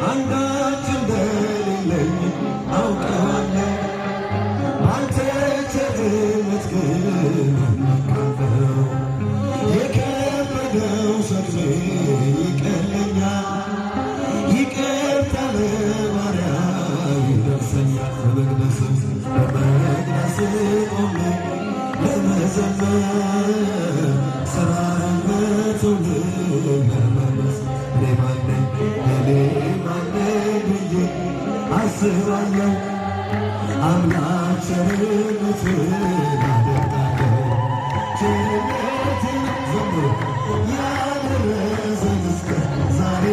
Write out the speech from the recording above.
አንዳች እንደሌለኝ አውቀዋለሁ። አንተ ቸርነት ግን መካፈል የከበደው ሸክሜ ይቀለኛል። ይቅርታ ለባሪያ ይደርሰኛል። በመቅደስ ቆሜ ለመዘመር ስራህን በትውልድ ለማመስገን እኔ ማነኝ ብዬ አስባለሁ። አምላክ ቸርነትን አደርጋለሁ። ቸርነትን ዘምሩ ያደረሰን እስከ ዛሬ